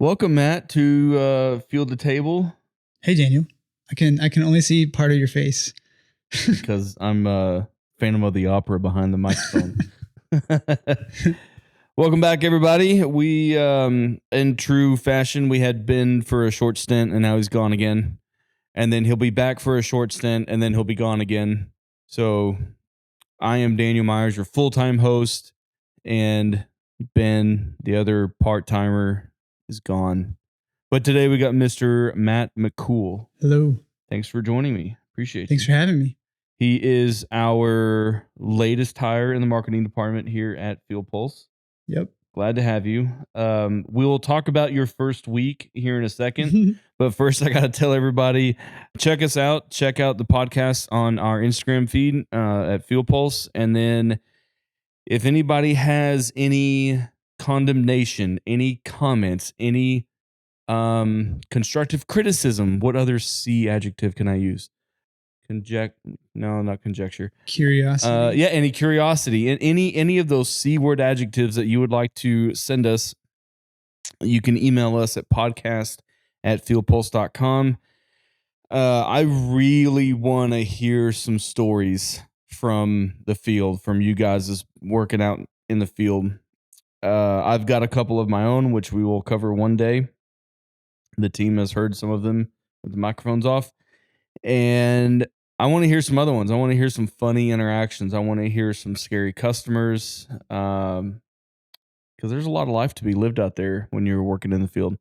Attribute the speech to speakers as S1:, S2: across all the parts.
S1: Welcome, Matt, to Field the Table
S2: Hey Daniel, I can only see part of your face.
S1: because I'm Phantom of the Opera behind the microphone. Welcome back, everybody. We, in true fashion, we had Ben for a short stint, and now he's gone again. And then he'll be back for a short stint, and then he'll be gone again. So I am Daniel Myers, your full-time host, and Ben, the other part-timer, is gone. But today we got Mr. Matt McCool.
S2: Hello.
S1: Thanks for joining me. Appreciate
S2: Thanks
S1: you.
S2: for having me.
S1: He is our latest hire in the marketing department here at FieldPulse.
S2: Yep.
S1: Glad to have you. We will talk about your first week here in a second. But first, I got to tell everybody, check us out. Check out the podcast on our Instagram feed at FieldPulse. And then if anybody has any condemnation, any comments, any constructive criticism, what other C adjective can I use? No, not conjecture.
S2: Curiosity.
S1: Yeah, any curiosity. And any of those C word adjectives that you would like to send us, you can email us at podcast@fieldpulse.com. I really want to hear some stories from the field, from you guys working out in the field. I've got a couple of my own, which we will cover one day. The team has heard some of them with the microphones off. And I want to hear some other ones. I want to hear some funny interactions. I want to hear some scary customers. Because there's a lot of life to be lived out there when you're working in the field.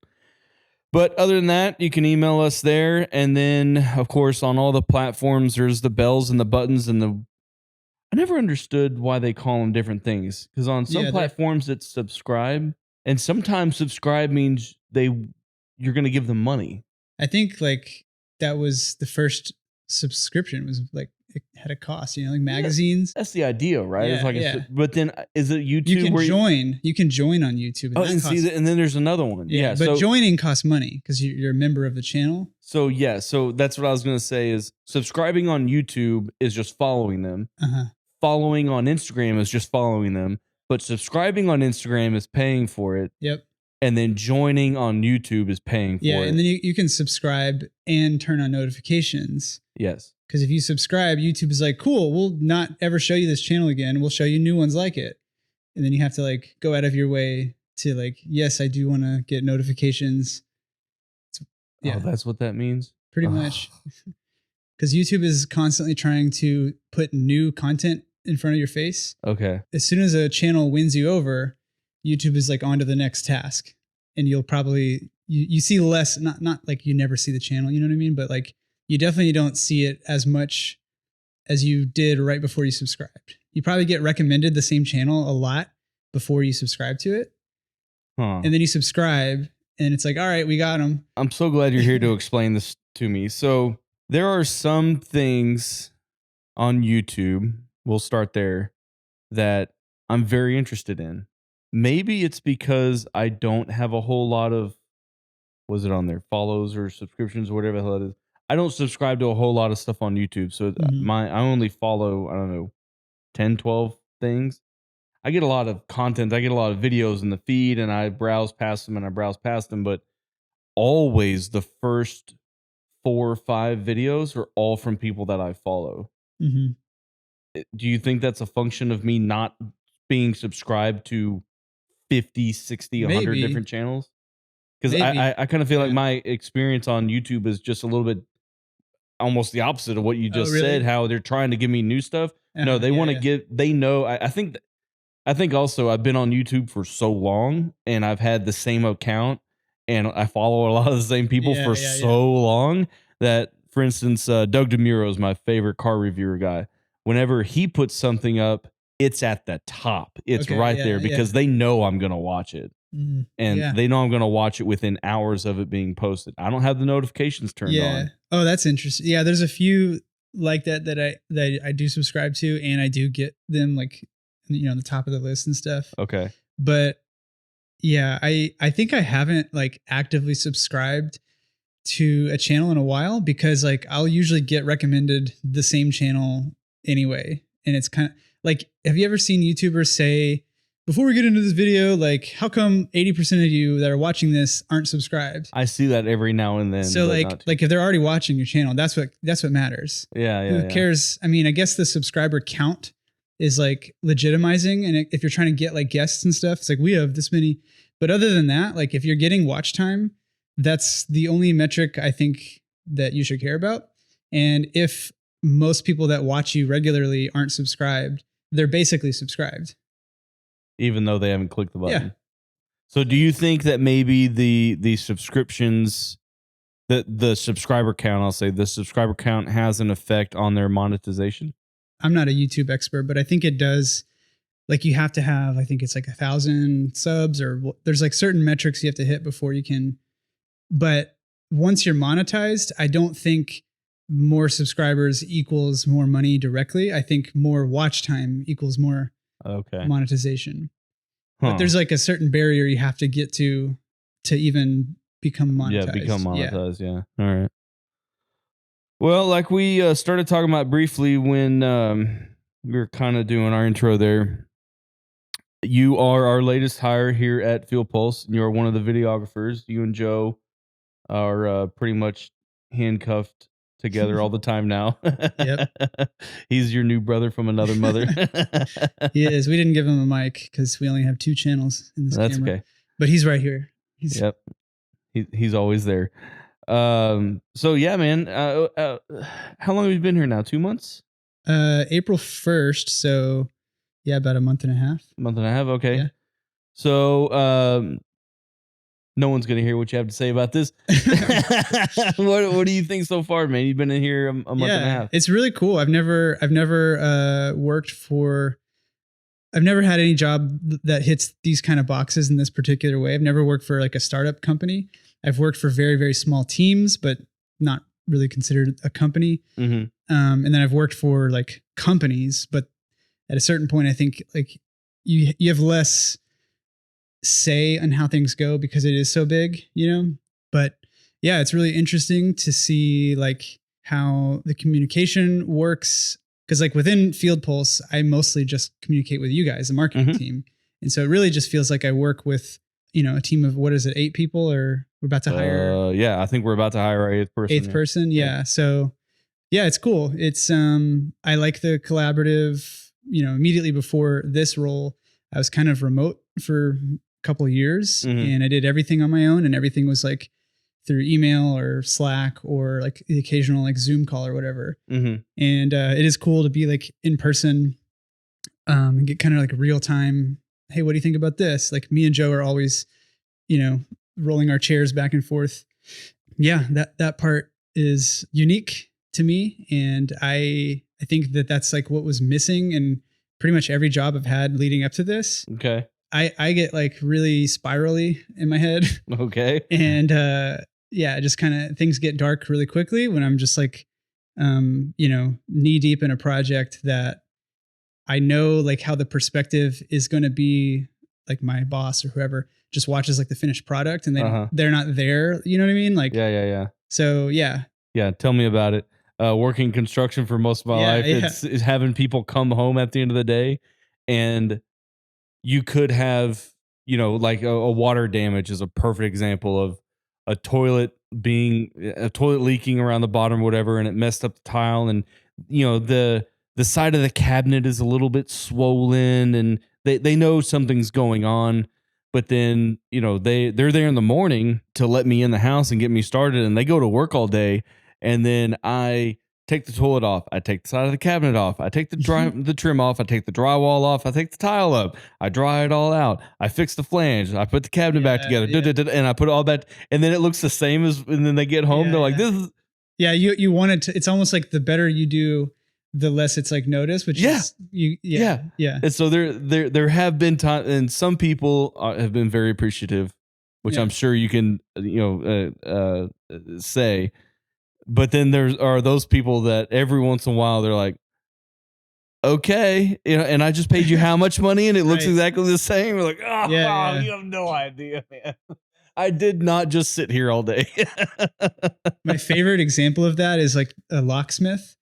S1: But other than that, you can email us there. And then, of course, on all the platforms, there's the bells and the buttons and the... I never understood why they call them different things. Because on some platforms, it's subscribe. And sometimes subscribe means you're going to give them money.
S2: I think like that was the first subscription, was like it had a cost, like magazines.
S1: That's the idea, right?
S2: Yeah,
S1: it's like
S2: yeah.
S1: But then is it YouTube?
S2: You can join on YouTube.
S1: And and then there's another one. Yeah,
S2: but joining costs money because you're a member of the channel.
S1: So so that's what I was going to say is subscribing on YouTube is just following them. Following on Instagram is just following them. But subscribing on Instagram is paying for it.
S2: Yep.
S1: And then joining on YouTube is paying for it.
S2: Yeah, and then you can subscribe and turn on notifications.
S1: Yes.
S2: Because if you subscribe, YouTube is like, cool, we'll not ever show you this channel again. We'll show you new ones like it. And then you have to like go out of your way to like, yes, I do want to get notifications.
S1: Yeah. Oh, that's what that means?
S2: Pretty much. Because YouTube is constantly trying to put new content in front of your face.
S1: Okay.
S2: As soon as a channel wins you over, YouTube is like on to the next task. And you'll probably, you see less, not like you never see the channel, you know what I mean? But like you definitely don't see it as much as you did right before you subscribed. You probably get recommended the same channel a lot before you subscribe to it. And then you subscribe and it's like, all right, we got them.
S1: I'm so glad you're here to explain this to me. So there are some things on YouTube, we'll start there, that I'm very interested in. Maybe it's because I don't have a whole lot of, was it on there, follows or subscriptions or whatever the hell it is. I don't subscribe to a whole lot of stuff on YouTube. So I only follow, I don't know, 10, 12 things. I get a lot of content. I get a lot of videos in the feed and I browse past them. But always the first 4 or 5 videos are all from people that I follow. Do you think that's a function of me not being subscribed to 50, 60, 100 different channels? Because I kind of feel like my experience on YouTube is just a little bit almost the opposite of what you just said, how they're trying to give me new stuff. No, they want to they know. I think also I've been on YouTube for so long and I've had the same account and I follow a lot of the same people for so long that, for instance, Doug DeMuro is my favorite car reviewer guy. Whenever he puts something up, it's at the top. It's right there because they know I'm going to watch it. And they know I'm going to watch it within hours of it being posted. I don't have the notifications turned on.
S2: Oh, that's interesting. Yeah, there's a few like that I do subscribe to, and I do get them like, on the top of the list and stuff.
S1: Okay.
S2: But yeah, I think I haven't like actively subscribed to a channel in a while because like I'll usually get recommended the same channel anyway. And it's kind of like, have you ever seen YouTubers say before we get into this video, like, how come 80% of you that are watching this aren't subscribed?
S1: I see that every now and then.
S2: So
S1: but
S2: like,
S1: not too-
S2: like if they're already watching your channel, that's what matters.
S1: yeah,
S2: Who
S1: yeah.
S2: cares? I mean, I guess the subscriber count is like legitimizing. And if you're trying to get like guests and stuff, it's like, we have this many. But other than that, like if you're getting watch time, that's the only metric I think that you should care about. And if most people that watch you regularly aren't subscribed, they're basically subscribed.
S1: Even though they haven't clicked the button.
S2: Yeah.
S1: So do you think that maybe the subscriptions, the subscriber count, I'll say the subscriber count has an effect on their monetization?
S2: I'm not a YouTube expert, but I think it does. Like you have to have, I think it's like 1,000 subs, or there's like certain metrics you have to hit before you can. But once you're monetized, I don't think more subscribers equals more money directly. I think more watch time equals more monetization. But there's like a certain barrier you have to get to even become monetized.
S1: Yeah, become monetized. Yeah. All right. Well, like we started talking about briefly when we were kind of doing our intro there. You are our latest hire here at FieldPulse. You're one of the videographers. You and Joe are pretty much handcuffed together all the time now.
S2: Yep.
S1: He's your new brother from another mother.
S2: He is. We didn't give him a mic because we only have 2 channels in this
S1: That's
S2: camera.
S1: okay.
S2: But he's right here.
S1: Yep. He's always there. So yeah, man. How long have you been here now? 2 months?
S2: April 1st. So yeah, about a month and a half.
S1: Month and a half. Okay.
S2: Yeah.
S1: So no one's gonna hear what you have to say about this. What do you think so far, man? You've been in here a month and a half.
S2: It's really cool. I've never worked for. I've never had any job that hits these kind of boxes in this particular way. I've never worked for like a startup company. I've worked for very, very small teams, but not really considered a company.
S1: Mm-hmm.
S2: And then I've worked for like companies, but at a certain point, I think like you have less say on how things go because it is so big, you know? But yeah, it's really interesting to see like how the communication works. Cause like within FieldPulse, I mostly just communicate with you guys, the marketing team. And so it really just feels like I work with, you know, a team of, what is it, 8 people, or we're about to hire?
S1: Yeah, I think we're about to hire our 8th person.
S2: 8th person. Yeah. So yeah, it's cool. It's, I like the collaborative, you know. Immediately before this role, I was kind of remote for a couple of years, and I did everything on my own, and everything was like through email or Slack or like the occasional like Zoom call or whatever. And it is cool to be like in person, and get kind of like real time. Hey, what do you think about this? Like me and Joe are always, you know, rolling our chairs back and forth. Yeah, that part is unique to me, and I think that's like what was missing in pretty much every job I've had leading up to this.
S1: Okay.
S2: I get like really spirally in my head.
S1: Okay.
S2: And yeah, just kind of things get dark really quickly when I'm just like, you know, knee deep in a project that I know like how the perspective is going to be. Like my boss or whoever just watches like the finished product, and they're not there. You know what I mean? Like,
S1: yeah.
S2: So yeah.
S1: Tell me about it. Working construction for most of my life, it's having people come home at the end of the day, and you could have, you know, like a water damage is a perfect example of a toilet leaking around the bottom or whatever, and it messed up the tile, and you know the side of the cabinet is a little bit swollen, and they know something's going on, but then you know they're there in the morning to let me in the house and get me started, and they go to work all day, and then I take the toilet off, I take the side of the cabinet off, I take the trim off, I take the drywall off, I take the tile up, I dry it all out, I fix the flange, I put the cabinet back together, and I put it all back, and then it looks the same as, and then they get home, they're like, this is.
S2: Yeah, you want it to, it's almost like the better you do, the less it's like noticed, which is yeah.
S1: And so there have been times, and some people have been very appreciative, which I'm sure you can, you know, say. But then there are those people that every once in a while they're like, okay, you know, and I just paid you how much money, and it looks exactly the same. We're like, oh, you have no idea, man. I did not just sit here all day.
S2: My favorite example of that is like a locksmith.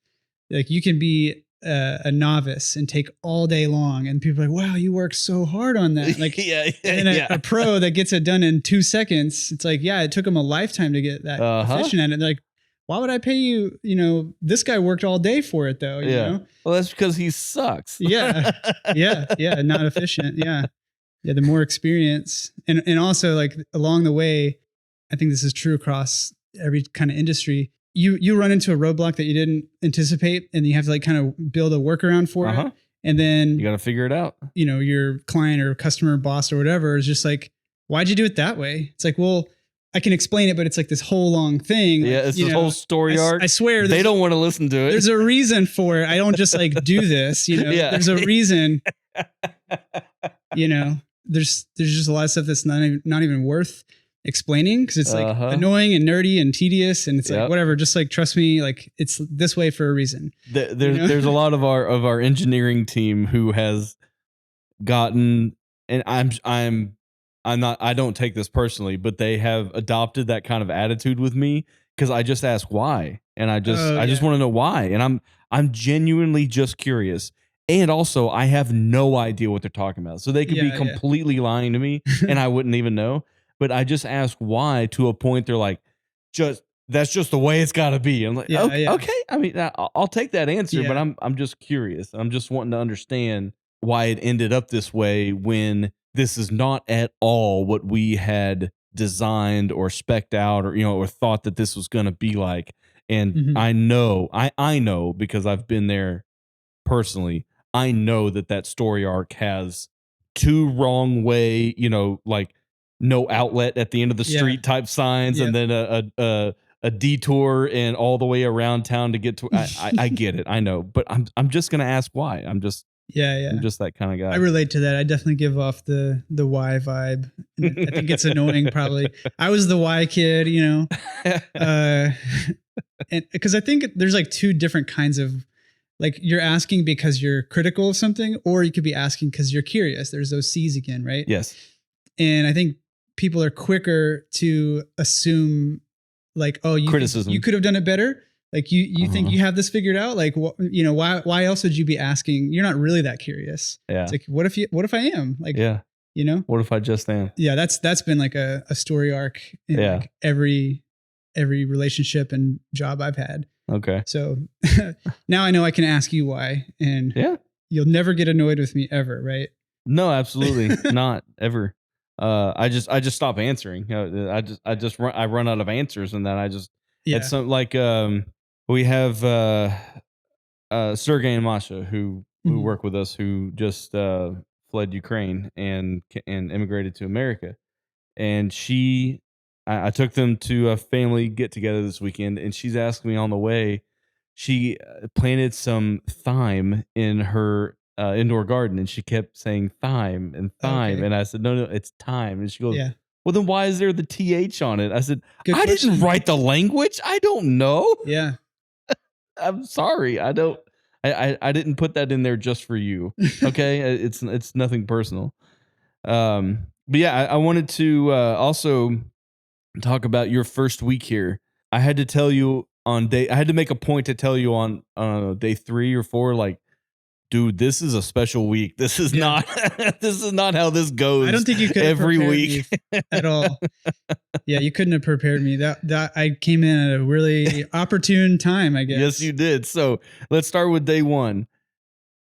S2: Like you can be a novice and take all day long, and people are like, wow, you worked so hard on that. Like,
S1: yeah,
S2: and then
S1: yeah.
S2: a pro that gets it done in 2 seconds, it's like, yeah, it took them a lifetime to get that efficient at it. They're like, why would I pay you? You know, this guy worked all day for it though, you know?
S1: Well, that's because he sucks.
S2: Yeah. Yeah. Not efficient. Yeah. Yeah. The more experience. And also like along the way, I think this is true across every kind of industry. You run into a roadblock that you didn't anticipate, and you have to like kind of build a workaround for it. And then
S1: you got to figure it out. You
S2: know, your client or customer, boss or whatever is just like, why'd you do it that way? It's like, well, I can explain it, but it's like this whole long thing.
S1: Yeah,
S2: like,
S1: it's this whole story arc.
S2: I swear
S1: they don't want to listen to it.
S2: There's a reason for it. I don't just like do this, you know. There's a reason. You know, there's just a lot of stuff that's not even worth explaining, because it's like annoying and nerdy and tedious, and it's like whatever. Just like trust me, like it's this way for a reason.
S1: There's a lot of our engineering team who has gotten, and I don't take this personally, but they have adopted that kind of attitude with me, because I just ask why, and I just want to know why, and I'm genuinely just curious. And also, I have no idea what they're talking about. So they could be completely lying to me and I wouldn't even know. But I just ask why, to a point they're like, that's just the way it's got to be. I'm like, okay. I mean, I'll take that answer, but I'm just curious. I'm just wanting to understand why it ended up this way, when this is not at all what we had designed or spec'd out, or or thought that this was going to be like. And I know, I know, because I've been there personally. I know that story arc has 2 wrong way, like no outlet at the end of the street type signs, and then a detour and all the way around town to get to. I get it, I know, but I'm just gonna ask why. I'm just that kind of guy.
S2: I relate to that. I definitely give off the why vibe. I think it's annoying. Probably I was the why kid, and because I think there's like 2 different kinds of. Like, you're asking because you're critical of something, or you could be asking because you're curious. There's those C's again, right?
S1: Yes.
S2: And I think people are quicker to assume, like, oh,
S1: criticism.
S2: You could have done it better. Like, you think you have this figured out. Like, why else would you be asking? You're not really that curious.
S1: Yeah.
S2: It's like, what if I am? Like,
S1: what if I just am?
S2: Yeah. That's been like a story arc in like every relationship and job I've had.
S1: Okay.
S2: So now I know I can ask you why, and you'll never get annoyed with me ever, right?
S1: No, absolutely not ever. I just stop answering. I run out of answers, and then I just it's something like we have Sergey and Masha who work with us, who just fled Ukraine and immigrated to America, and I took them to a family get together this weekend, and she's asking me on the way. She planted some thyme in her indoor garden, and she kept saying thyme and thyme. Okay. And I said, no, it's thyme. And she goes, well, then why is there the TH on it? I said, I didn't write the language. I don't know.
S2: Yeah.
S1: I'm sorry. I didn't put that in there just for you. Okay. It's nothing personal. But yeah, I wanted to also talk about your first week here. I had to tell you I had to make a point to tell you on day 3 or 4, like, dude, this is a special week. This is not this is not how this goes.
S2: I don't think you could
S1: every week
S2: at all. Yeah, you couldn't have prepared me. That I came in at a really opportune time, I guess.
S1: Yes, you did. So let's start with day 1.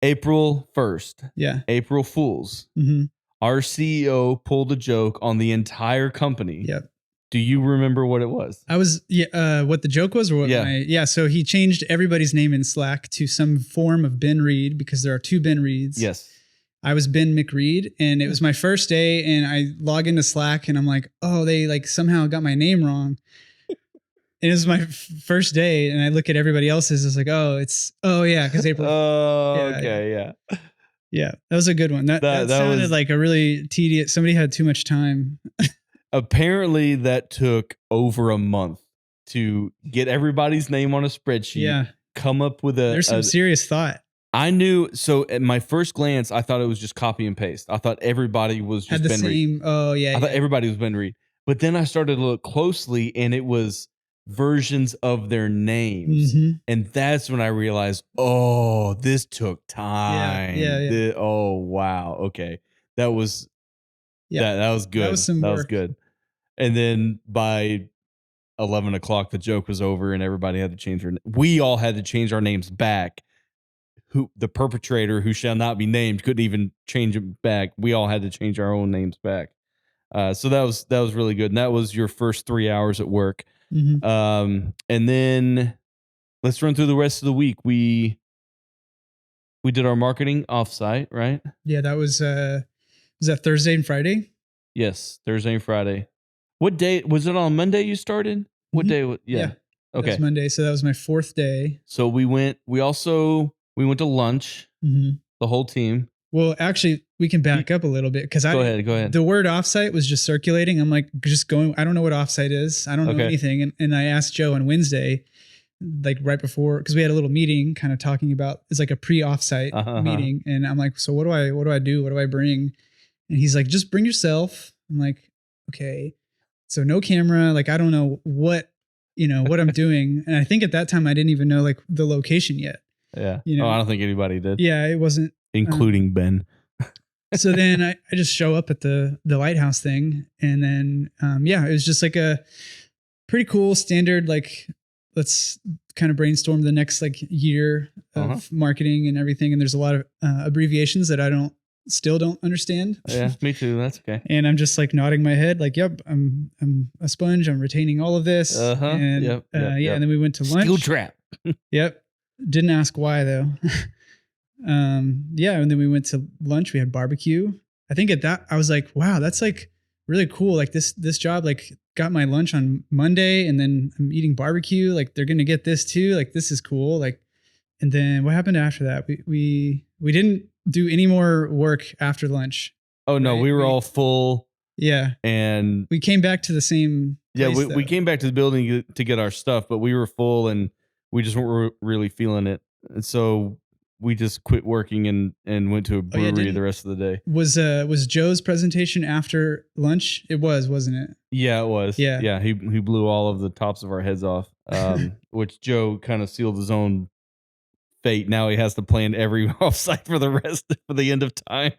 S1: April 1st.
S2: Yeah.
S1: April Fools.
S2: Mm-hmm.
S1: Our CEO pulled a joke on the entire company.
S2: Yep.
S1: Do you remember what it was?
S2: What the joke was, or what?
S1: Yeah.
S2: So he changed everybody's name in Slack to some form of Ben Reed, because there are 2 Ben Reeds.
S1: Yes.
S2: I was Ben McReed, and it was my first day, and I log into Slack, and I'm like, oh, they like somehow got my name wrong. And it was my first day, and I look at everybody else's. It's like, because April.
S1: Okay,
S2: yeah. That was a good one. That sounded like a really tedious. Somebody had too much time.
S1: Apparently, that took over a month to get everybody's name on a spreadsheet.
S2: Yeah.
S1: Come up with
S2: There's some serious thought.
S1: I knew. So at my first glance, I thought it was just copy and paste. I thought everybody was just Ben Reed.
S2: Oh yeah.
S1: I thought everybody was Ben Reed. But then I started to look closely, and it was versions of their names.
S2: Mm-hmm.
S1: And that's when I realized, oh, this took
S2: Yeah, yeah,
S1: time.
S2: yeah,
S1: Oh, wow. Okay. That was
S2: yeah.
S1: that was
S2: That was
S1: good.
S2: some
S1: That was
S2: work.
S1: good. And then by 11 o'clock, the joke was over and everybody had to change we all had to change our names back. Who the perpetrator who shall not be named couldn't even change it back. We all had to change our own names back. So that was really good. And that was your first 3 hours at work.
S2: Mm-hmm.
S1: And then let's run through the rest of the week. We did our marketing offsite, right?
S2: Yeah, that was that Thursday and Friday?
S1: Yes, Thursday and Friday. What day was it on Monday you started? What
S2: Mm-hmm.
S1: day? Yeah.
S2: Yeah, that was
S1: Okay.
S2: Monday. So that was my fourth day.
S1: So we went to lunch,
S2: Mm-hmm.
S1: the whole team.
S2: Well, actually, we can back up a little bit because
S1: Go ahead.
S2: the word offsite was just circulating. I'm like, just going. I don't know what offsite is. I don't know
S1: Okay.
S2: anything. And I asked Joe on Wednesday, like right before, because we had a little meeting, kind of talking about it's like a pre-offsite meeting, and I'm like, so what do I do? What do I bring? And he's like, just bring yourself. I'm like, okay. So no camera. Like I don't know what what I'm doing. And I think at that time I didn't even know like the location yet.
S1: Yeah.
S2: You know.
S1: Oh, I don't think anybody did.
S2: Yeah, it wasn't.
S1: Including Ben.
S2: So then I just show up at the lighthouse thing, and then yeah, it was just like a pretty cool standard, like let's kind of brainstorm the next like year of marketing and everything. And there's a lot of abbreviations that I still don't understand.
S1: Yeah, me too. That's okay.
S2: And I'm just like nodding my head, like, yep, I'm a sponge. I'm retaining all of this. And
S1: Yep.
S2: yeah, and then we went to lunch.
S1: Steel trap.
S2: Yep. Didn't ask why though. Yeah, and then we went to lunch. We had barbecue. I think at that I was like, wow, that's like really cool. Like this job like got my lunch on Monday, and then I'm eating barbecue. Like they're gonna get this too. Like this is cool. Like, and then what happened after that? We didn't do any more work after lunch.
S1: Oh no,
S2: right?
S1: we were all full.
S2: Yeah,
S1: and
S2: we came back to the same.
S1: Yeah,
S2: place,
S1: we came back to the building to get our stuff, but we were full and we just weren't really feeling it. And so we just quit working and went to a brewery the rest of the day.
S2: Was Joe's presentation after lunch? It was, wasn't it?
S1: Yeah, it was.
S2: Yeah.
S1: He blew all of the tops of our heads off, which Joe kind of sealed his own fate. Now he has to plan every offsite for the end of time.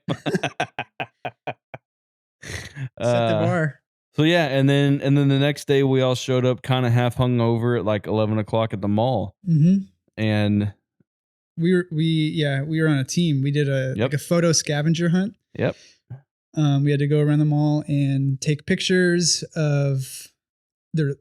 S2: Set the bar.
S1: So yeah, and then the next day we all showed up kind of half hungover at like 11 o'clock at the mall.
S2: Mm-hmm.
S1: And
S2: we were on a team. We did like a photo scavenger hunt.
S1: Yep.
S2: We had to go around the mall and take pictures of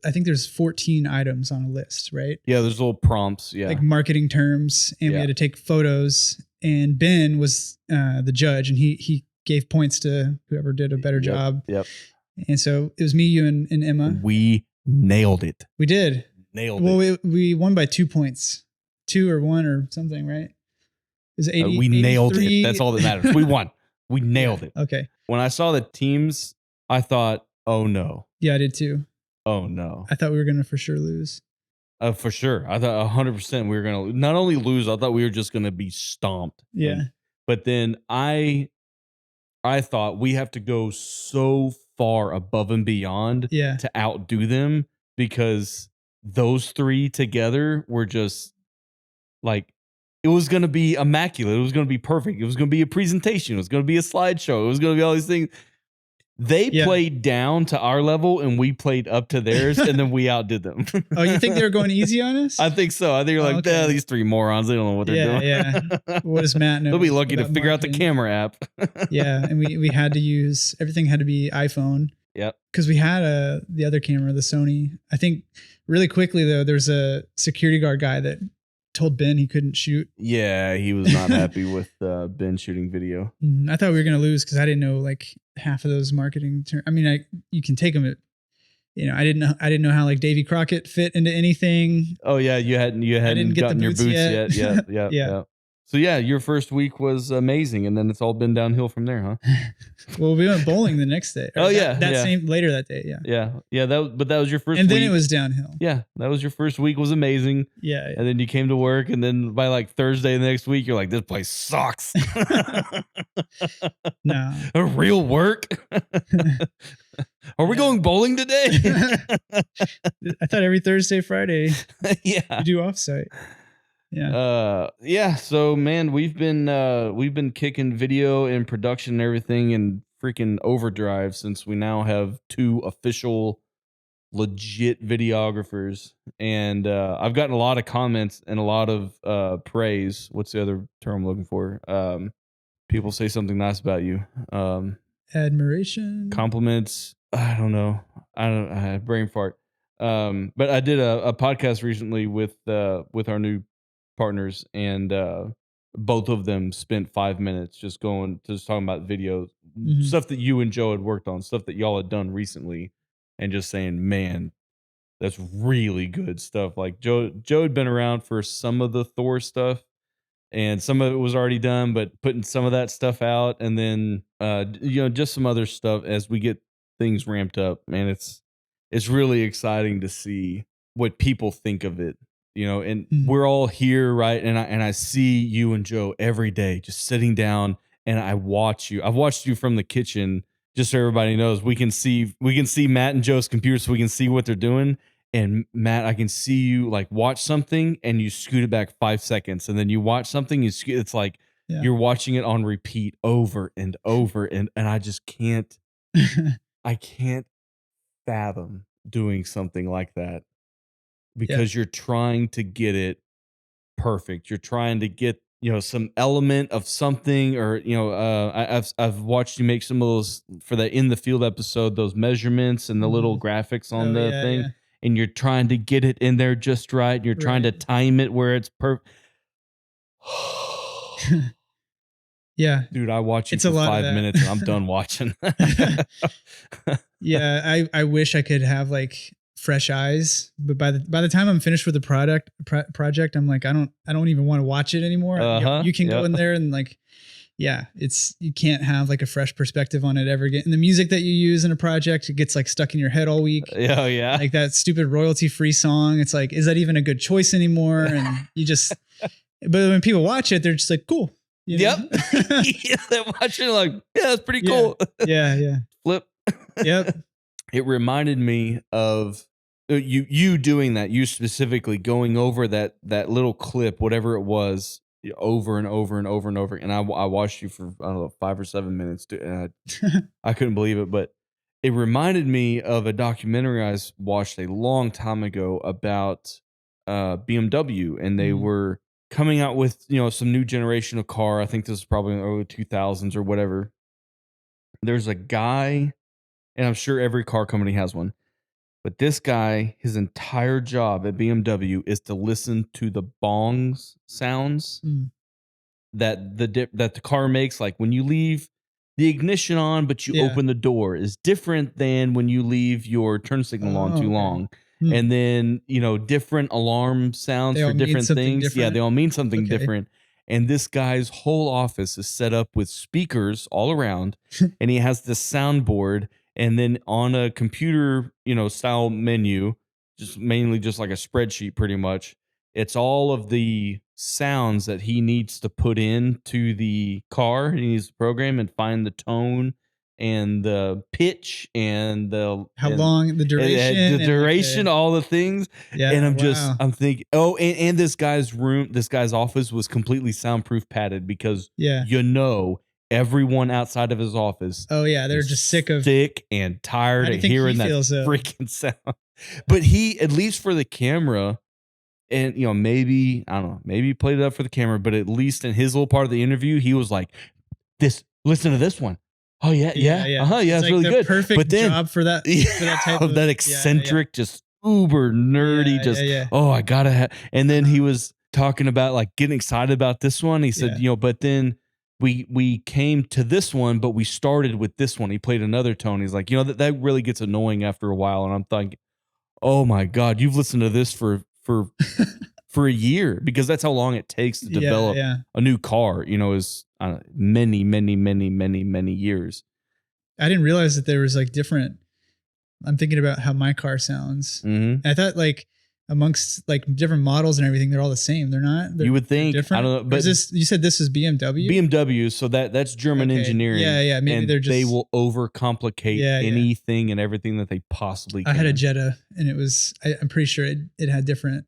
S2: I think there's 14 items on a list, right?
S1: Yeah, there's little prompts. Yeah.
S2: Like marketing terms, and we had to take photos. And Ben was the judge, and he gave points to whoever did a better job.
S1: Yep.
S2: And so it was me, you, and Emma.
S1: We nailed it.
S2: We did.
S1: Nailed it.
S2: Well, we won by 2 points. 2 or 1 or something, right? Is it 80?
S1: We nailed it. That's all that matters. We won. We nailed it.
S2: Okay.
S1: When I saw the teams, I thought, oh no.
S2: Yeah, I did too.
S1: Oh no.
S2: I thought we were going to for sure lose.
S1: For sure. I thought 100% we were going to not only lose, I thought we were just going to be stomped.
S2: Yeah.
S1: But then I thought we have to go so far above and beyond to outdo them, because those three together were just like, it was going to be immaculate. It was going to be perfect. It was going to be a presentation. It was going to be a slideshow. It was going to be all these things. They played down to our level and we played up to theirs, and then we outdid them.
S2: Oh, you think they were going easy on us?
S1: I think so. I think you're like, these three morons. They don't know what they're doing.
S2: Yeah. What does Matt know?
S1: They'll be lucky to figure out the camera app.
S2: Yeah. And we had to use, everything had to be iPhone.
S1: Yep.
S2: Because we had the other camera, the Sony. I think really quickly though, there's a security guard guy that told Ben he couldn't shoot.
S1: Yeah, he was not happy with Ben shooting video.
S2: I thought we were going to lose because I didn't know like half of those marketing terms. I mean, you can take them at, I didn't know how like Davy Crockett fit into anything.
S1: Oh yeah, you hadn't gotten your boots yet. Yeah. So yeah, your first week was amazing, and then it's all been downhill from there, huh?
S2: Well, we went bowling the next day. Later that day.
S1: Yeah. But that was your first.
S2: And
S1: week.
S2: Then it was downhill.
S1: Yeah, that was your first week. Was amazing.
S2: Yeah.
S1: And then you came to work, and then by like Thursday the next week, you're like, this place sucks.
S2: No.
S1: A real work. Are we going bowling today?
S2: I thought every Thursday, Friday
S1: Yeah.
S2: you do offsite. Yeah.
S1: Yeah. So man, we've been kicking video and production and everything in freaking overdrive since we now have 2 official legit videographers. And I've gotten a lot of comments and a lot of praise. What's the other term I'm looking for? People say something nice about you.
S2: Admiration.
S1: Compliments. I don't know. I had brain fart. But I did a podcast recently with our new partners, and both of them spent 5 minutes just talking about video
S2: Mhm.
S1: stuff that you and Joe had worked on, stuff that y'all had done recently, and just saying, man, that's really good stuff. Like Joe had been around for some of the Thor stuff, and some of it was already done, but putting some of that stuff out, and then just some other stuff as we get things ramped up. Man, it's really exciting to see what people think of it. And
S2: Mhm.
S1: we're all here, right? And I see you and Joe every day just sitting down, and I watch you. I've watched you from the kitchen, just so everybody knows. We can see Matt and Joe's computer, so we can see what they're doing. And Matt, I can see you like watch something and you scoot it back 5 seconds, and then you watch something. It's like
S2: Yeah.
S1: you're watching it on repeat over and over, and I just can't. I can't fathom doing something like that
S2: Yeah.
S1: because you're trying to get it perfect. You're trying to get some element of something, or I've watched you make some of those for the in the field episode, those measurements and the little
S2: Mhm.
S1: graphics on
S2: Oh
S1: the
S2: yeah,
S1: thing,
S2: yeah.
S1: and you're trying to get it in there just right. And you're trying
S2: Right.
S1: to time it where it's perfect.
S2: Yeah.
S1: Dude, I watch you
S2: It's a
S1: for
S2: lot of
S1: 5 minutes and I'm
S2: that.
S1: done watching.
S2: Yeah, I wish I could have like fresh eyes, but by the time I'm finished with the project, I'm like I don't even want to watch it anymore.
S1: Uh-huh.
S2: You can go
S1: Yeah.
S2: in there and like, yeah, it's you can't have like a fresh perspective on it ever again. And the music that you use in a project, it gets like stuck in your head all week.
S1: Yeah, yeah.
S2: Like that stupid royalty free song. It's like, is that even a good choice anymore? And you just, but when people watch it, they're just like, cool.
S1: Yep.
S2: Know?
S1: Yeah, they're watching like, yeah, that's pretty
S2: Yeah.
S1: cool.
S2: Yeah. Yeah.
S1: Flip.
S2: Yep.
S1: It reminded me of you doing that, you specifically going over that little clip, whatever it was, over and over and over and over. And I watched you for, I don't know, 5 or 7 minutes, and I couldn't believe it. But it reminded me of a documentary I watched a long time ago about BMW, and they
S2: Mm.
S1: were coming out with some new generation of car. I think this is probably in the early 2000s or whatever. There's a guy, and I'm sure every car company has one, but this guy, his entire job at BMW is to listen to the bongs sounds
S2: Mm.
S1: that the car makes. Like when you leave the ignition on, but you
S2: Yeah.
S1: open the door, is different than when you leave your turn signal on
S2: Oh,
S1: too
S2: okay.
S1: long.
S2: Hmm.
S1: And then, different alarm sounds
S2: They
S1: for
S2: all mean
S1: different
S2: something
S1: things. Yeah, they
S2: different.
S1: all mean something
S2: Okay.
S1: different. And this guy's whole office is set up with speakers all around, and he has this soundboard, and then on a computer, style menu, just mainly just like a spreadsheet pretty much, it's all of the sounds that he needs to put into the car. He needs to program and find the tone and the pitch and
S2: How long the
S1: the
S2: duration and like
S1: duration,
S2: the
S1: all the things. And
S2: yeah. Wow.
S1: I'm thinking, oh, and this guy's office was completely soundproof padded, because
S2: Yeah.
S1: everyone outside of his office
S2: Oh yeah. They're just
S1: is
S2: sick of.
S1: sick and tired
S2: How do
S1: of
S2: you think he
S1: hearing that
S2: feels though?
S1: freaking sound. But he, at least for the camera, and maybe I don't know, maybe he played it up for the camera, but at least in his little part of the interview, he was like, "This, listen to this one. Oh yeah,
S2: Yeah.
S1: yeah,
S2: Yeah.
S1: yeah,
S2: It's
S1: it's
S2: like
S1: really
S2: the
S1: good." But
S2: perfect
S1: then,
S2: job for that type
S1: yeah,
S2: of
S1: that
S2: yeah. Yeah.
S1: eccentric, just uber nerdy,
S2: Yeah. Yeah.
S1: just,
S2: Yeah.
S1: oh, I gotta have. And then
S2: Uh-huh.
S1: he was talking about like getting excited about this one. He said,
S2: Yeah.
S1: but then we came to this one, but we started with this one. He played another tone. He's like, that really gets annoying after a while. And I'm thinking, oh my God, you've listened to this for a year, because that's how long it takes to
S2: Yeah.
S1: develop
S2: Yeah.
S1: a new car, is many, many, many, many, many years.
S2: I didn't realize that there was like different. I'm thinking about how my car sounds.
S1: Mm-hmm.
S2: And I thought like amongst like different models and everything, they're all the same. They're not.
S1: You would
S2: They're
S1: think, I
S2: different.
S1: don't know,
S2: Or is
S1: but
S2: this? You said this is BMW.
S1: BMW, so that's German
S2: Okay.
S1: engineering,
S2: Yeah, yeah. Maybe
S1: and
S2: they're
S1: they
S2: just.
S1: will overcomplicate
S2: Yeah, yeah.
S1: anything and everything that they possibly
S2: I had a
S1: can.
S2: Jetta, and it was. I'm pretty sure it had different.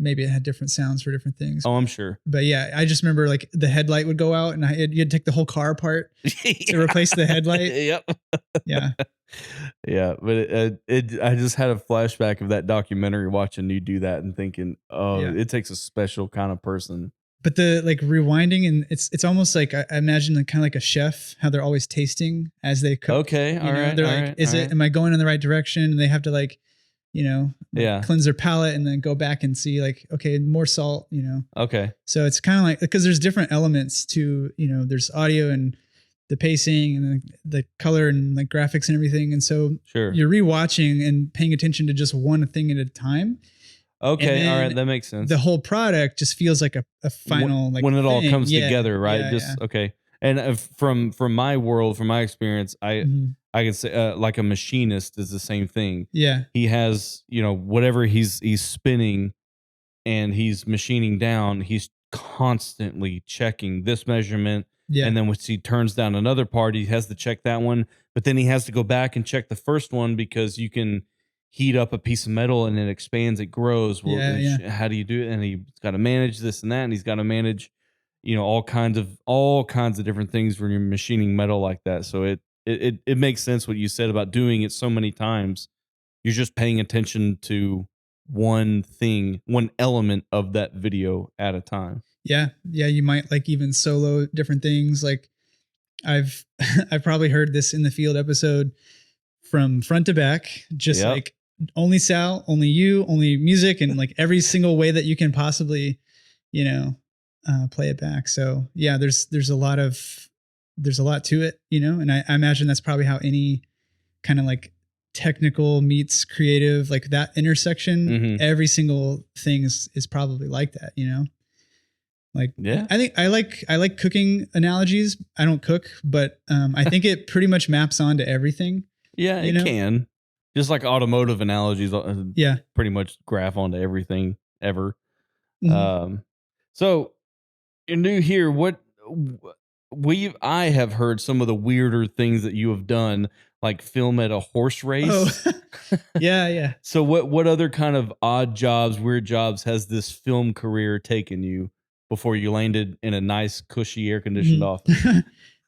S2: Maybe it had different sounds for different things.
S1: Oh, I'm sure.
S2: But yeah, I just remember like the headlight would go out, and you had to take the whole car apart to replace the headlight.
S1: Yep.
S2: Yeah.
S1: Yeah, but I just had a flashback of that documentary watching you do that and thinking, oh,
S2: Yeah.
S1: it takes a special kind of person.
S2: But the like rewinding, and it's almost like I imagine like kind of like a chef, how they're always tasting as they cook.
S1: Okay,
S2: You
S1: all
S2: know,
S1: right,
S2: they're
S1: all
S2: like,
S1: right,
S2: is
S1: all
S2: it?
S1: right.
S2: Am I going in the right direction? And they have to like,
S1: Yeah.
S2: cleanse their palate and then go back and see like, okay, more salt.
S1: Okay,
S2: So it's kind of like because there's different elements to there's audio and the pacing and the color and like graphics and everything, and so
S1: sure.
S2: you're rewatching and paying attention to just one thing at a time.
S1: Okay, all right,
S2: then
S1: that makes sense.
S2: The whole product just feels like a final like
S1: when it all
S2: thing.
S1: comes
S2: Yeah,
S1: together, right?
S2: yeah,
S1: Just
S2: yeah.
S1: okay. And from my world, from my experience,
S2: Mhm.
S1: I can say like a machinist is the same thing.
S2: Yeah,
S1: He has whatever he's spinning and he's machining down, he's constantly checking this measurement.
S2: yeah,
S1: And then once he turns down another part, he has to check that one. But then he has to go back and check the first one because you can heat up a piece of metal and it expands, it grows. Well,
S2: yeah, yeah,
S1: how do you do it? And he's got to manage this and that, and he's got to manage, all kinds of different things when you're machining metal like that. So it makes sense what you said about doing it so many times. You're just paying attention to one thing, one element of that video at a time.
S2: yeah, yeah. You might like even solo different things. Like I've I've probably heard this in the field episode from front to back, just
S1: Yep.
S2: like only Sal, only you, only music, and like every single way that you can possibly, play it back. So yeah, there's a lot to it, and I imagine that's probably how any kind of like technical meets creative, like that intersection,
S1: Mhm.
S2: every single thing is probably like that, Like
S1: Yeah.
S2: I think I like cooking analogies. I don't cook, but I think it pretty much maps onto everything.
S1: Yeah,
S2: You
S1: it
S2: know?
S1: can. Just like automotive analogies
S2: Yeah.
S1: pretty much graph onto everything ever.
S2: Mhm.
S1: Um, so you're new here. I have heard some of the weirder things that you have done, like film at a horse
S2: Oh,
S1: race.
S2: yeah, yeah.
S1: So what other kind of odd jobs, weird jobs has this film career taken you before you landed in a nice, cushy, air conditioned
S2: Mhm.
S1: office?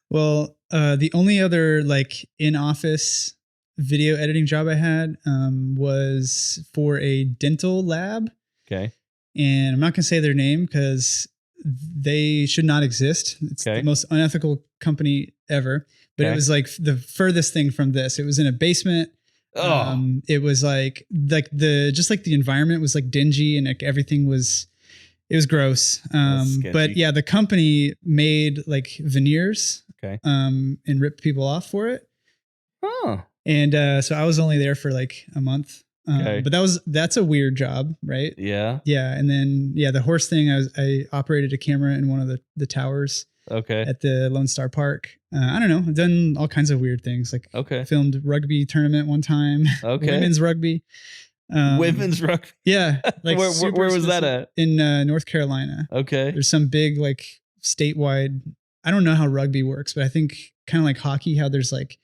S2: Well, the only other like in office video editing job I had was for a dental lab,
S1: Okay.
S2: and I'm not gonna say their name because they should not exist. It's the
S1: Okay.
S2: most unethical company ever. But
S1: Okay.
S2: it was like the furthest thing from this. It was in a basement.
S1: Oh,
S2: It was like the environment was like dingy and like everything was it was gross. But
S1: sketchy.
S2: yeah, the company made like veneers
S1: okay.
S2: and ripped people off for it.
S1: Oh,
S2: And so I was only there for like a month.
S1: Okay.
S2: But that's a weird job, right?
S1: yeah.
S2: Yeah, and then the horse thing. I operated a camera in one of the towers
S1: Okay.
S2: at the Lone Star Park. I don't know. I've done all kinds of weird things. Like
S1: Okay.
S2: filmed rugby tournament one time.
S1: Okay.
S2: Women's rugby.
S1: Women's rugby.
S2: Yeah, like
S1: Where
S2: super
S1: was that
S2: specific-
S1: at?
S2: in North Carolina.
S1: Okay.
S2: There's some big like statewide. I don't know how rugby works, but I think kind of like hockey, how there's like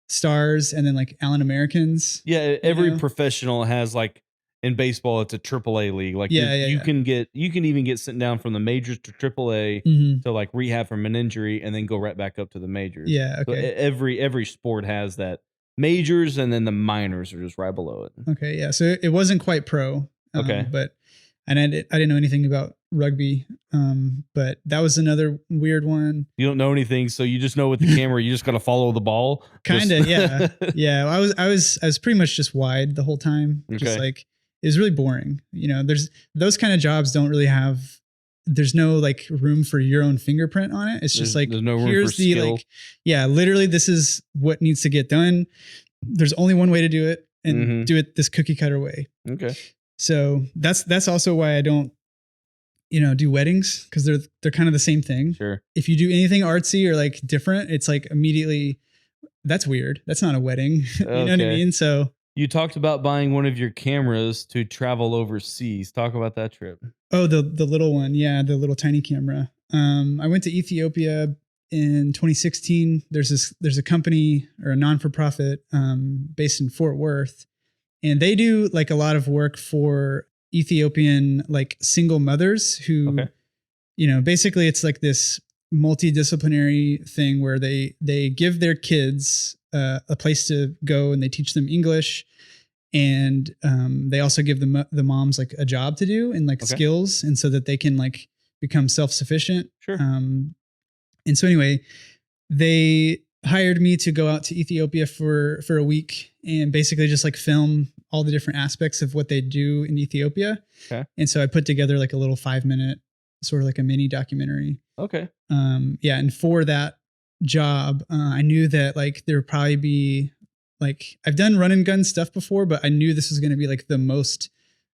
S2: stars and then like Allen Americans.
S1: Yeah, every
S2: know?
S1: professional has like in baseball, it's a AAA league. Like
S2: Yeah, yeah,
S1: you
S2: yeah.
S1: can even get sent down from the majors to AAA
S2: Mhm.
S1: to like rehab from an injury and then go right back up to the majors.
S2: Yeah.
S1: So
S2: Okay.
S1: every sport has that. Majors and then the minors are just right below it.
S2: Okay. Yeah. So it wasn't quite pro.
S1: Okay.
S2: But and I didn't know anything about rugby. But that was another weird one.
S1: You don't know anything, so you just know with the camera, you just got to follow the ball.
S2: Kind of.
S1: Just-
S2: Yeah. Yeah. I was pretty much just wide the whole time. Just
S1: Okay.
S2: like it was really boring. There's those kind of jobs don't really have. There's no like room for your own fingerprint on it. It's just like
S1: there's no room
S2: here's
S1: for
S2: the
S1: skill.
S2: like literally this is what needs to get done. There's only one way to do it and
S1: Mhm.
S2: do it this cookie cutter way.
S1: Okay.
S2: So that's also why I don't do weddings, because they're kind of the same thing.
S1: Sure.
S2: If you do anything artsy or like different, it's like immediately that's weird. That's not a wedding. You know what I
S1: Okay.
S2: mean? So
S1: You talked about buying one of your cameras to travel overseas. Talk about that trip.
S2: Oh, the little one, yeah, the little tiny camera. I went to Ethiopia in 2016. There's a company or a non for profit based in Fort Worth, and they do like a lot of work for Ethiopian like single mothers who,
S1: Okay.
S2: basically it's like this multidisciplinary thing where they give their kids a place to go and they teach them English, and they also give the moms like a job to do and like
S1: Okay.
S2: skills, and so that they can like become self sufficient.
S1: Sure.
S2: And so anyway, they hired me to go out to Ethiopia for a week and basically just like film all the different aspects of what they do in Ethiopia.
S1: Okay.
S2: And so I put together like a little 5 minute sort of like a mini documentary.
S1: Okay.
S2: Yeah, and for that job, I knew that like there would probably be like I've done run and gun stuff before, but I knew this was going to be like the most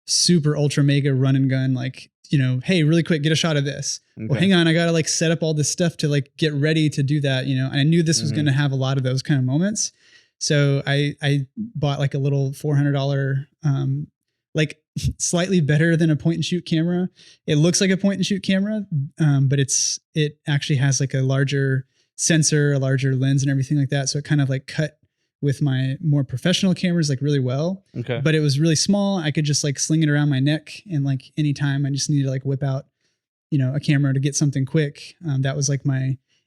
S2: super ultra mega run and gun, like, hey, really quick, get a shot of this. Well,
S1: Okay.
S2: hang on, I got to like set up all this stuff to like get ready to do that, and I knew this was going to have a lot of those kind of moments. So I bought like a little $400 like slightly better than a point and shoot camera. It looks like a point and shoot camera, but it actually has like a larger sensor, a larger lens, and everything like that. So it kind of like cut with my more professional cameras like really well.
S1: Okay.
S2: But it was really small. I could just like sling it around my neck, and like anytime I just needed to like whip out, a camera to get something quick. That was like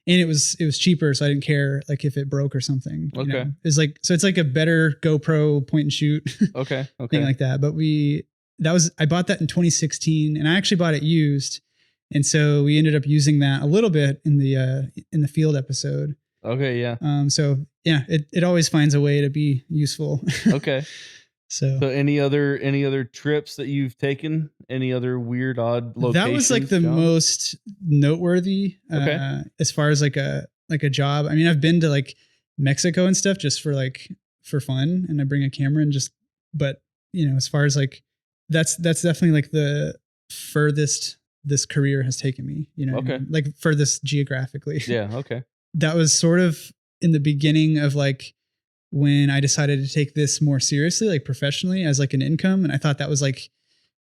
S2: and it was cheaper, so I didn't care like if it broke or something.
S1: Okay.
S2: It's like, so it's like a better GoPro point and shoot
S1: Okay.
S2: thing
S1: Okay.
S2: like that. But I bought that in 2016, and I actually bought it used. And so we ended up using that a little bit in the field episode.
S1: Okay. Yeah.
S2: So yeah, it always finds a way to be useful.
S1: Okay.
S2: So
S1: So any other trips that you've taken? Any other weird, odd locations?
S2: that was like the
S1: John?
S2: most noteworthy
S1: Okay.
S2: as far as like a job. I mean, I've been to like Mexico and stuff just for fun, and I bring a camera and just, but as far as like, that's definitely like the furthest this career has taken me,
S1: Okay.
S2: like furthest geographically.
S1: Yeah. Okay.
S2: That was sort of in the beginning of like when I decided to take this more seriously, like professionally as like an income. And I thought that was like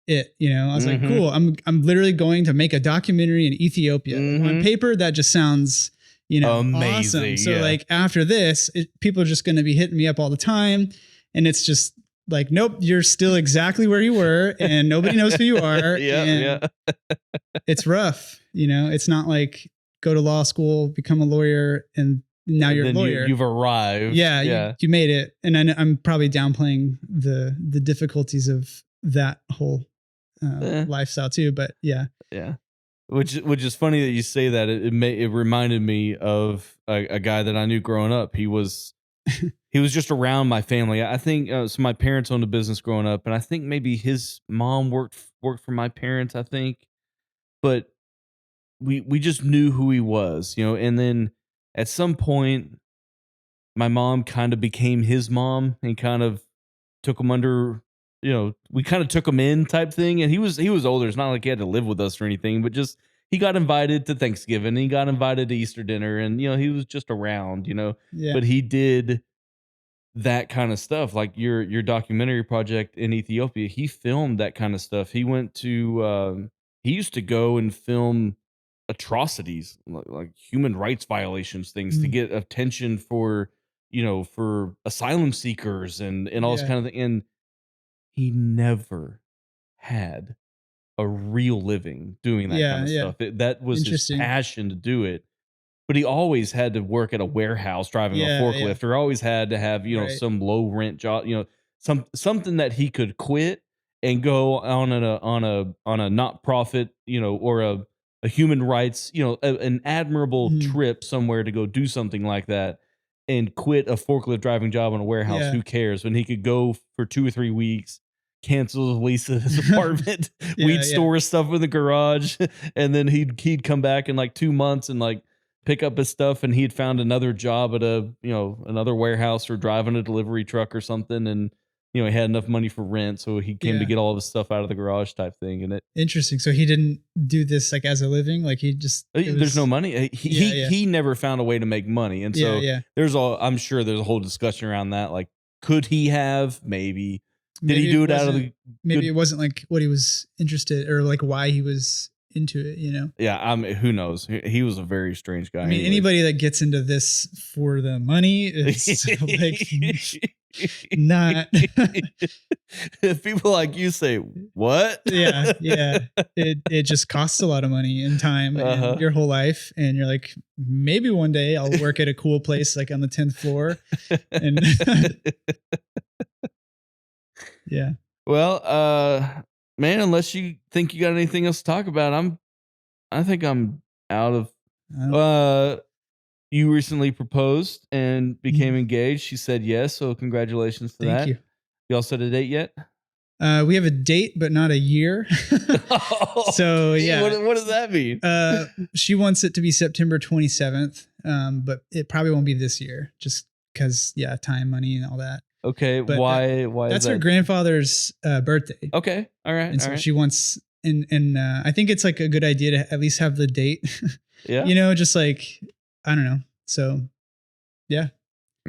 S2: it, I was like, cool. I'm literally going to make a documentary in Ethiopia. On paper, that just sounds,
S1: amazing.
S2: awesome. So
S1: yeah.
S2: like after this, people are just going to be hitting me up all the time. And it's just like, nope, you're still exactly where you were and nobody knows who you are.
S1: Yeah.
S2: And
S1: Yeah.
S2: it's rough. It's not like go to law school, become a lawyer, and now you're a
S1: Then
S2: lawyer.
S1: you've arrived.
S2: Yeah,
S1: Yeah.
S2: you made it. And I'm probably downplaying the difficulties of that whole lifestyle too. But yeah,
S1: Yeah. Which is funny that you say that. It reminded me of a guy that I knew growing up. He was just around my family. I think so. My parents owned a business growing up, and I think maybe his mom worked for my parents. I think, but we just knew who he was, And then at some point, my mom kind of became his mom and kind of took him under. We kind of took him in type thing, and he was older. It's not like he had to live with us or anything, but just he got invited to Thanksgiving, he got invited to Easter dinner, and he was just around.
S2: yeah,
S1: But he did that kind of stuff, like your documentary project in Ethiopia. He filmed that kind of stuff. He went to he used to go and film atrocities, like human rights violations, things to
S2: Mm,
S1: get attention for for asylum seekers and all this
S2: yeah,
S1: kind of thing. And he never had a real living doing that kind
S2: yeah,
S1: of
S2: yeah.
S1: stuff. That was his
S2: Interesting.
S1: passion to do it. But he always had to work at a warehouse driving a
S2: Yeah, yeah.
S1: forklift, or always had to have,
S2: Right.
S1: some low rent job, something that he could quit and go on a not profit, or a human rights, an admirable
S2: Mhm.
S1: trip somewhere to go do something like that and quit a forklift driving job in a warehouse.
S2: Yeah.
S1: Who cares? When he could go for 2 or 3 weeks, cancel the lease of his apartment, we'd
S2: Yeah, yeah.
S1: store his stuff in the garage, and then he'd come back in like 2 months and like pick up his stuff, and he'd found another job at another warehouse or driving a delivery truck or something, and he had enough money for rent, so he came to
S2: Yeah.
S1: get all of his stuff out of the garage type thing. And
S2: Interesting. So he didn't do this like as a living. Like he just it
S1: there's no
S2: was.
S1: money. He
S2: Yeah,
S1: he
S2: yeah.
S1: he never found a way to make money, and
S2: Yeah,
S1: so
S2: yeah.
S1: I'm sure there's a whole discussion around that, like Could he have? Maybe. Did he
S2: Maybe it
S1: do it out of
S2: wasn't.
S1: the
S2: Maybe
S1: good?
S2: it wasn't like what he was interested or like why he was into it. You know.
S1: Yeah, who knows? He was a very strange guy.
S2: I mean,
S1: Anyways.
S2: anybody that gets into this for the money is like not.
S1: People like you say, what?
S2: Yeah, yeah. It just costs a lot of money and time and your whole life, and you're like, maybe one day I'll work at a cool place like on the 10th floor, and yeah.
S1: Well, man, unless you think you got anything else to talk about, I think I'm out of.
S2: I don't-
S1: You recently proposed and became
S2: Mhm.
S1: engaged. She said yes, so congratulations to
S2: Thank
S1: that.
S2: you.
S1: Y'all set a date yet?
S2: We have a date, but not a year. So
S1: Okay,
S2: yeah,
S1: what does that mean?
S2: she wants it to be September 27th, but it probably won't be this year, just because time, money, and all that.
S1: Okay,
S2: But
S1: why is
S2: that's her
S1: that?
S2: grandfather's birthday,
S1: Okay, all right,
S2: and
S1: all
S2: so
S1: right.
S2: she wants, and I think it's like a good idea to at least have the date.
S1: Yeah.
S2: Just like I don't know. So yeah,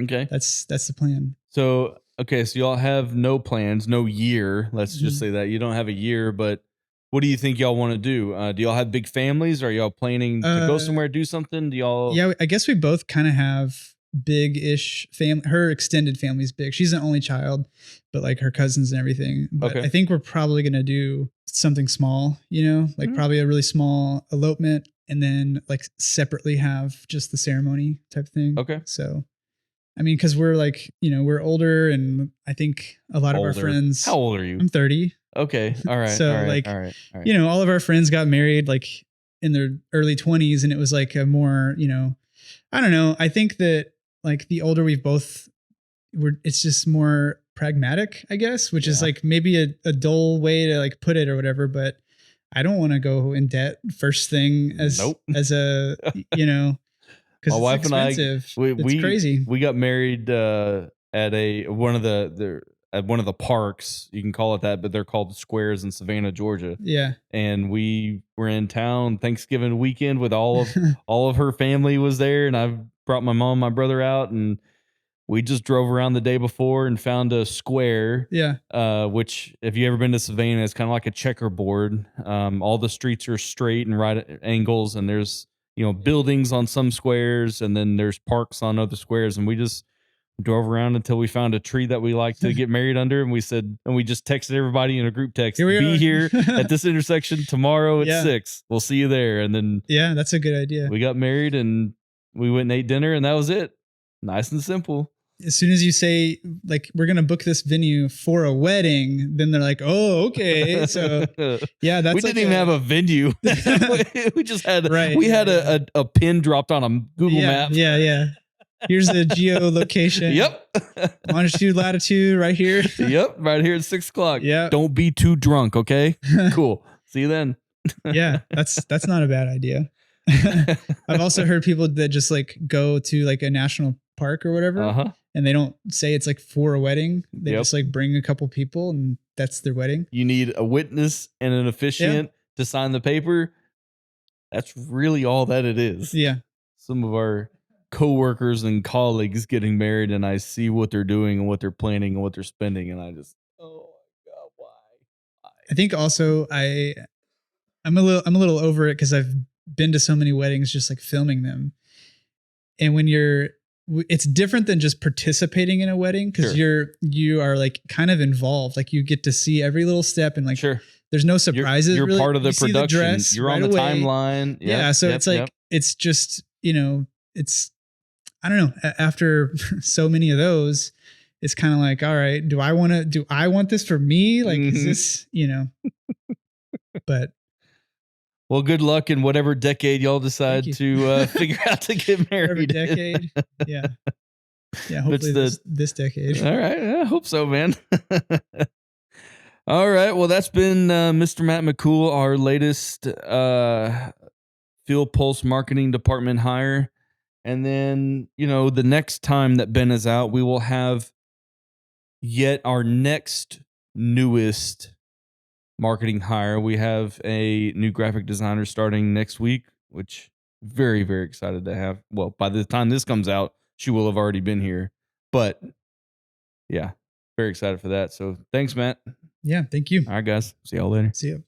S1: Okay.
S2: that's the plan.
S1: So so y'all have no plans, no year. Let's just
S2: Mhm.
S1: say that you don't have a year, but what do you think y'all want to do? Do y'all have big families? Are y'all planning to go somewhere, do something? Do y'all?
S2: Yeah, I guess we both kind of have big-ish family. Her extended family's big. She's an only child, but like her cousins and everything. But
S1: Okay.
S2: I think we're probably gonna do something small. Like
S1: Mhm.
S2: probably a really small elopement, and then like separately have just the ceremony type thing.
S1: Okay.
S2: So, I mean, because we're like we're older, and I think a lot of our
S1: Older.
S2: friends.
S1: How old are you?
S2: I'm 30.
S1: Okay. All right.
S2: So
S1: all right.
S2: like
S1: All right. All right.
S2: all of our friends got married like in their early 20s, and it was like a more I don't know. I think that like the older we've both it's just more pragmatic, I guess, which is
S1: Yeah.
S2: like maybe a dull way to like put it or whatever, but I don't want to go in debt first thing
S1: Nope.
S2: as a
S1: My
S2: because it's
S1: wife and I,
S2: expensive.
S1: we
S2: It's
S1: we
S2: crazy.
S1: we got married at one of the at one of the parks. You can call it that, but they're called squares in Savannah, Georgia.
S2: Yeah.
S1: And we were in town Thanksgiving weekend with all of her family was there, and I brought my mom, and my brother out, and we just drove around the day before and found a square.
S2: Yeah.
S1: Which if you ever been to Savannah, it's kind of like a checkerboard. All the streets are straight and right at angles, and there's buildings on some squares, and then there's parks on other squares, and we just drove around until we found a tree that we like to get married under, and we just texted everybody in a group text,
S2: Here we
S1: be
S2: are.
S1: here at this intersection tomorrow at
S2: Yeah.
S1: 6. We'll see you there. And then
S2: Yeah, that's a good idea.
S1: we got married and we went and ate dinner, and that was it. Nice and simple.
S2: As soon as you say like we're gonna book this venue for a wedding, then they're like, oh, okay. So yeah, that's
S1: we didn't even have a venue. We just had
S2: Right,
S1: we
S2: yeah,
S1: had
S2: yeah.
S1: a pin dropped on a Google map.
S2: Yeah. Here's the geolocation.
S1: Yep.
S2: Longitude, latitude, right here.
S1: Yep. Right here at 6:00.
S2: Yeah.
S1: Don't be too drunk, okay? Cool. See you then.
S2: Yeah, that's not a bad idea. I've also heard people that just like go to like a national park or whatever, and they don't say it's like for a wedding. They just like bring a couple people, and that's their wedding.
S1: You need a witness and an officiant to sign the paper. That's really all that it is.
S2: Yeah.
S1: Some of our coworkers and colleagues getting married, and I see what they're doing and what they're planning and what they're spending, and I just, oh my God, why?
S2: I think also I'm a little over it because I've been to so many weddings just like filming them. And when it's different than just participating in a wedding because you are like kind of involved. Like you get to see every little step and like there's no surprises.
S1: You're
S2: really.
S1: part of the
S2: You
S1: production.
S2: See the dress
S1: You're
S2: right
S1: on the
S2: away.
S1: timeline.
S2: Yeah. So it's like it's just it's I don't know. After so many of those, it's kind of like, all right, do I want this for me? Like, is this But
S1: well, good luck in whatever decade y'all decide to figure out to get married.
S2: Every decade. Yeah. Yeah. Hopefully this decade.
S1: All right. I hope so, man. All right. Well, that's been Mr. Matt McCool, our latest FieldPulse marketing department hire. And then, the next time that Ben is out, we will have yet our next newest marketing hire. We have a new graphic designer starting next week, which very, very excited to have. Well, by the time this comes out, she will have already been here. But Yeah, very excited for that. So thanks, Matt.
S2: Yeah. Thank you.
S1: All right, guys. See y'all later.
S2: See you.